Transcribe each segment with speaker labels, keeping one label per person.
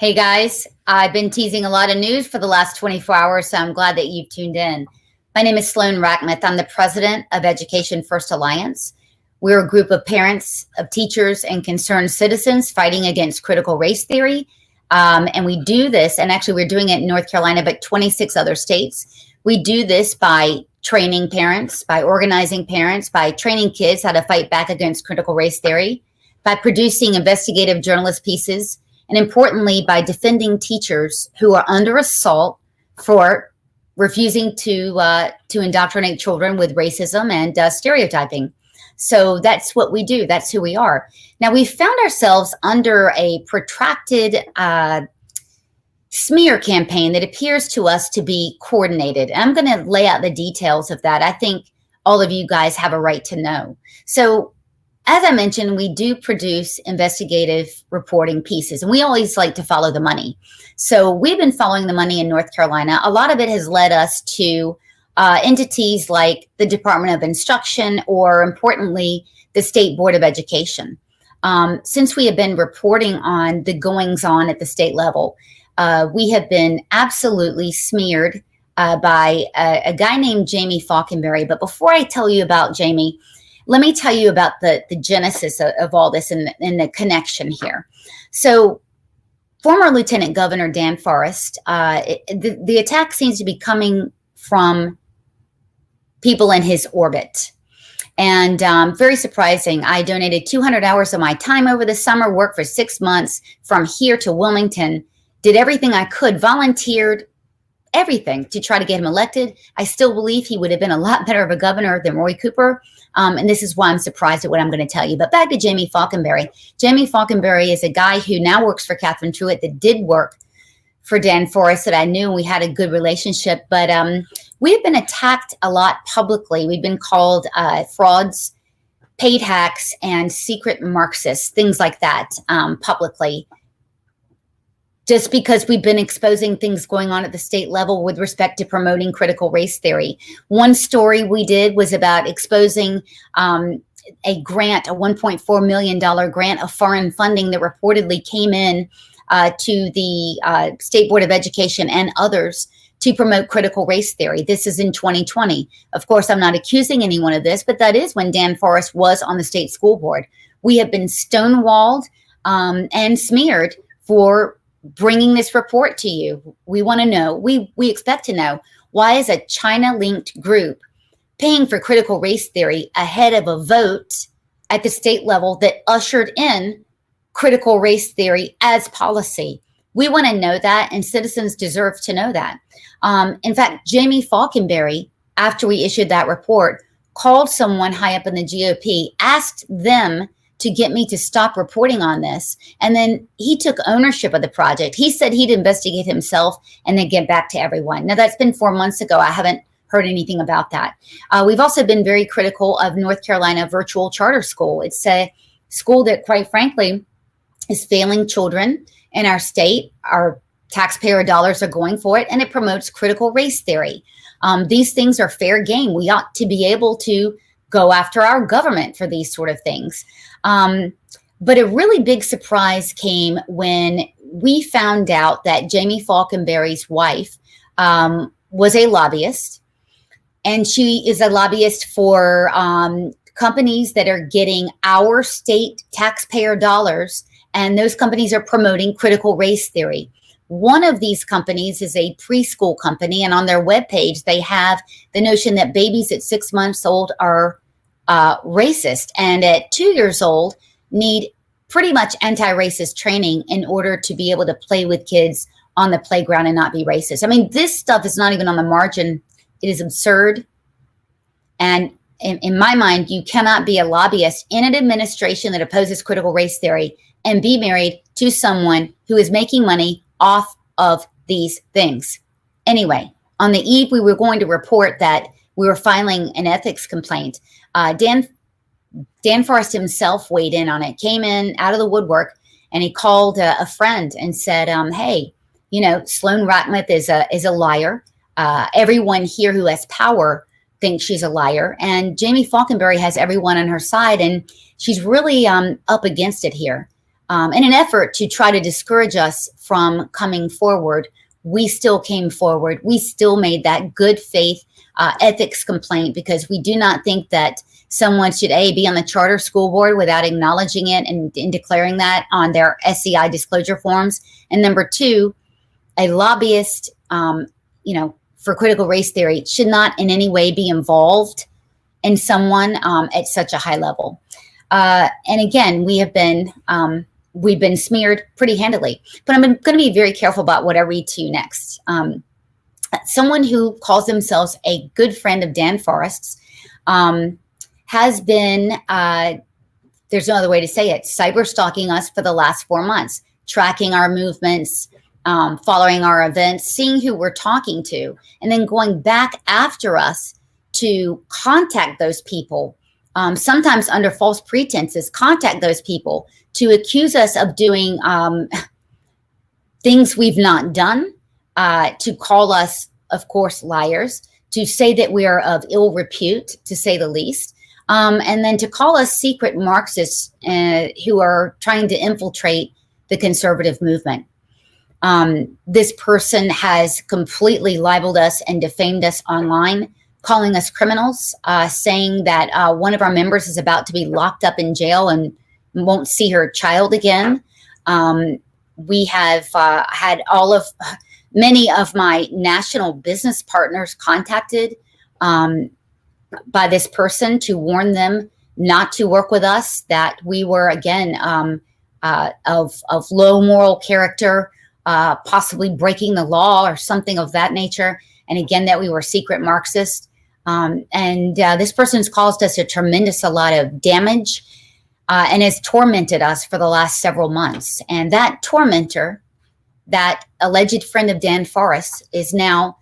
Speaker 1: Hey guys, I've been teasing a lot of news for the last 24 hours, so I'm glad that you've tuned in. My name is Sloan Rackmuth. I'm the president of Education First Alliance. We're a group of parents, of teachers, and concerned citizens fighting against critical race theory. And we do this, and actually we're doing it in North Carolina, but 26 other states. We do this by training parents, by organizing parents, by training kids how to fight back against critical race theory, by producing investigative journalist pieces, and importantly, by defending teachers who are under assault for refusing to indoctrinate children with racism and stereotyping. So that's what we do. That's who we are. Now, we found ourselves under a protracted smear campaign that appears to us to be coordinated. And I'm going to lay out the details of that. I think all of you guys have a right to know. So as I mentioned, we do produce investigative reporting pieces, and we always like to follow the money. So we've been following the money in North Carolina. A lot of it has led us to entities like the Department of Instruction, or importantly, the State Board of Education. Since we have been reporting on the goings on at the state level, we have been absolutely smeared by a guy named Jamie Falkenberry. But before I tell you about Jamie, let me tell you about the genesis of all this and the connection here. So former Lieutenant Governor Dan Forest, the attack seems to be coming from people in his orbit. And very surprising. I donated 200 hours of my time over the summer, worked for 6 months from here to Wilmington, did everything I could, volunteered, everything to try to get him elected. I still believe he would have been a lot better of a governor than Roy Cooper. And this is why I'm surprised at what I'm going to tell you. But back to Jamie Falkenberry. Jamie Falkenberry is a guy who now works for Catherine Truitt, that did work for Dan Forest, that I knew, and we had a good relationship. But we have been attacked a lot publicly. We've been called frauds, paid hacks, and secret Marxists, things like that, publicly, just because we've been exposing things going on at the state level with respect to promoting critical race theory. One story we did was about exposing a grant, a $1.4 million grant of foreign funding that reportedly came in to the State Board of Education and others to promote critical race theory. This is in 2020. Of course, I'm not accusing anyone of this, but that is when Dan Forest was on the state school board. We have been stonewalled and smeared for bringing this report to you. We want to know, we expect to know, why is a China-linked group paying for critical race theory ahead of a vote at the state level that ushered in critical race theory as policy? We want to know that, and citizens deserve to know that. In fact, Jamie Falkenberry, after we issued that report, called someone high up in the GOP, asked them to get me to stop reporting on this. And then he took ownership of the project. He said he'd investigate himself and then get back to everyone. Now, that's been 4 months ago. I haven't heard anything about that. We've also been very critical of North Carolina Virtual Charter School. It's a school that, quite frankly, is failing children in our state. Our taxpayer dollars are going for it, and it promotes critical race theory. These things are fair game. We ought to be able to go after our government for these sort of things. But a really big surprise came when we found out that Jamie Falkenberry's wife was a lobbyist, and she is a lobbyist for companies that are getting our state taxpayer dollars, and those companies are promoting critical race theory. One of these companies is a preschool company, and on their webpage, they have the notion that babies at 6 months old are racist, and at 2 years old need pretty much anti-racist training in order to be able to play with kids on the playground and not be racist. I mean, this stuff is not even on the margin. It is absurd. And in my mind, you cannot be a lobbyist in an administration that opposes critical race theory and be married to someone who is making money off of these things. Anyway, on the eve, we were going to report that we were filing an ethics complaint. Dan Forest himself weighed in on it, came in out of the woodwork, and he called a friend and said, hey, you know, Sloan Rackmuth is a liar. Everyone here who has power thinks she's a liar. And Jamie Falkenberry has everyone on her side, and she's really up against it here. in an effort to try to discourage us from coming forward, we still came forward. We still made that good faith ethics complaint, because we do not think that someone should be on the charter school board without acknowledging it and declaring that on their SEI disclosure forms. And number two, a lobbyist, for critical race theory should not in any way be involved in someone at such a high level. And again, we've been smeared pretty handily. But I'm going to be very careful about what I read to you next. Someone who calls themselves a good friend of Dan Forest's has been, there's no other way to say it, cyber stalking us for the last 4 months, tracking our movements, following our events, seeing who we're talking to, and then going back after us to contact those people, sometimes under false pretenses, contact those people to accuse us of doing things we've not done, to call us, of course, liars, to say that we are of ill repute, to say the least, and then to call us secret Marxists who are trying to infiltrate the conservative movement. This person has completely libeled us and defamed us online, calling us criminals, saying that one of our members is about to be locked up in jail and won't see her child again. We have had many of my national business partners contacted by this person to warn them not to work with us, that we were, again, of low moral character, possibly breaking the law or something of that nature. And again, that we were secret Marxists. And this person's caused us a lot of damage and has tormented us for the last several months. And that tormentor, that alleged friend of Dan Forest, is now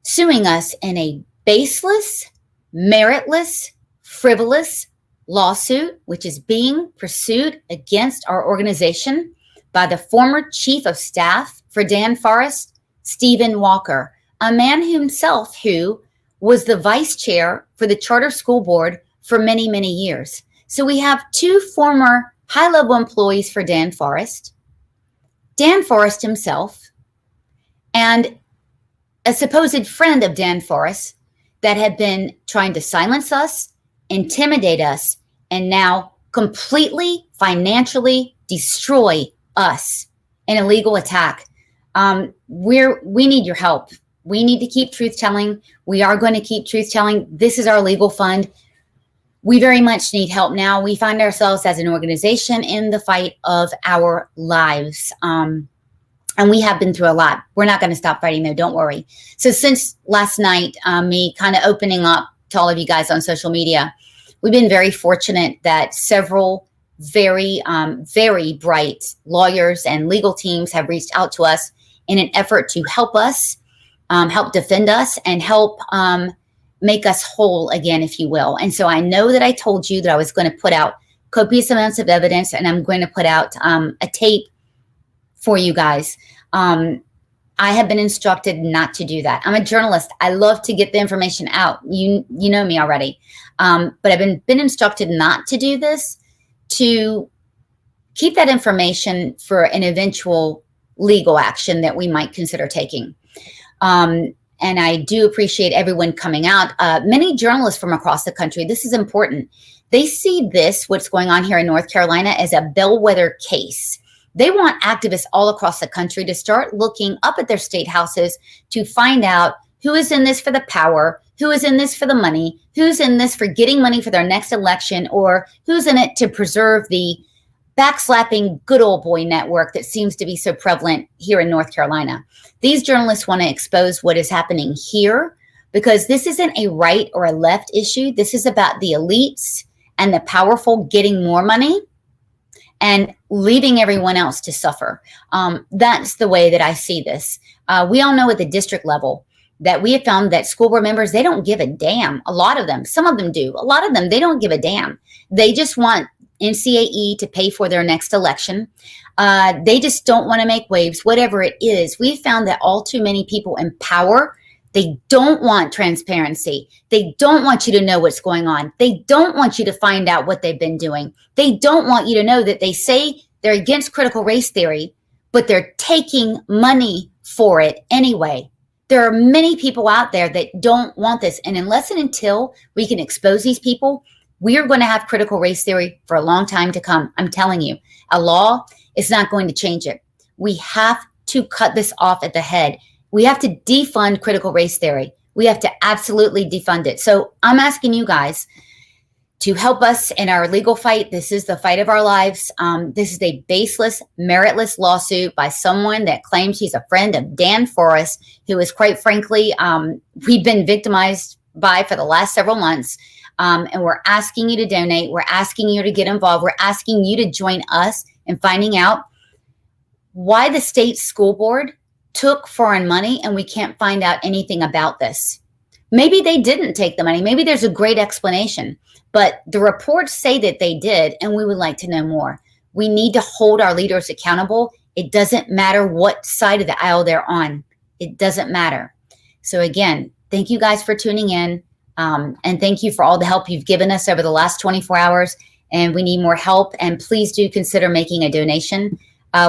Speaker 1: suing us in a baseless, meritless, frivolous lawsuit, which is being pursued against our organization by the former chief of staff for Dan Forest, Stephen Walker, a man himself who was the vice chair for the charter school board for many, many years. So we have two former high-level employees for Dan Forest himself, and a supposed friend of Dan Forest that had been trying to silence us, intimidate us, and now completely financially destroy us in a legal attack. We need your help. We need to keep truth-telling. We are going to keep truth-telling. This is our legal fund. We very much need help now. We find ourselves as an organization in the fight of our lives. And we have been through a lot. We're not going to stop fighting, though. Don't worry. So since last night, me kind of opening up to all of you guys on social media, we've been very fortunate that several very, very bright lawyers and legal teams have reached out to us in an effort to help us, help defend us, and help make us whole again, if you will. And so I know that I told you that I was going to put out copious amounts of evidence, and I'm going to put out a tape for you guys. I have been instructed not to do that. I'm a journalist. I love to get the information out. You know me already. But I've been instructed not to do this, to keep that information for an eventual legal action that we might consider taking. And I do appreciate everyone coming out. Many journalists from across the country, this is important. They see this, what's going on here in North Carolina, as a bellwether case. They want activists all across the country to start looking up at their state houses to find out who is in this for the power, who is in this for the money, who's in this for getting money for their next election, or who's in it to preserve the backslapping good old boy network that seems to be so prevalent here in North Carolina. These journalists want to expose what is happening here, because this isn't a right or a left issue. This is about the elites and the powerful getting more money and leaving everyone else to suffer. That's the way that I see this. We all know at the district level that we have found that school board members, they don't give a damn. A lot of them, some of them do. A lot of them, they don't give a damn. They just want NCAE to pay for their next election. They just don't want to make waves, whatever it is. We found that all too many people in power, they don't want transparency. They don't want you to know what's going on. They don't want you to find out what they've been doing. They don't want you to know that they say They're against critical race theory, but they're taking money for it anyway. There are many people out there that don't want this. And unless and until we can expose these people, we are going to have critical race theory for a long time to come. I'm telling you, a law is not going to change it. We have to cut this off at the head. We have to defund critical race theory. We have to absolutely defund it. So I'm asking you guys to help us in our legal fight. This is the fight of our lives. This is a baseless, meritless lawsuit by someone that claims he's a friend of Dan Forrest, who is, quite frankly, we've been victimized by for the last several months. And we're asking you to donate. We're asking you to get involved. We're asking you to join us in finding out why the state school board took foreign money, and we can't find out anything about this. Maybe they didn't take the money. Maybe there's a great explanation. But the reports say that they did, and we would like to know more. We need to hold our leaders accountable. It doesn't matter what side of the aisle they're on. It doesn't matter. So again, thank you guys for tuning in. And thank you for all the help you've given us over the last 24 hours. And we need more help. And please do consider making a donation.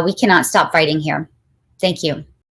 Speaker 1: We cannot stop fighting here. Thank you.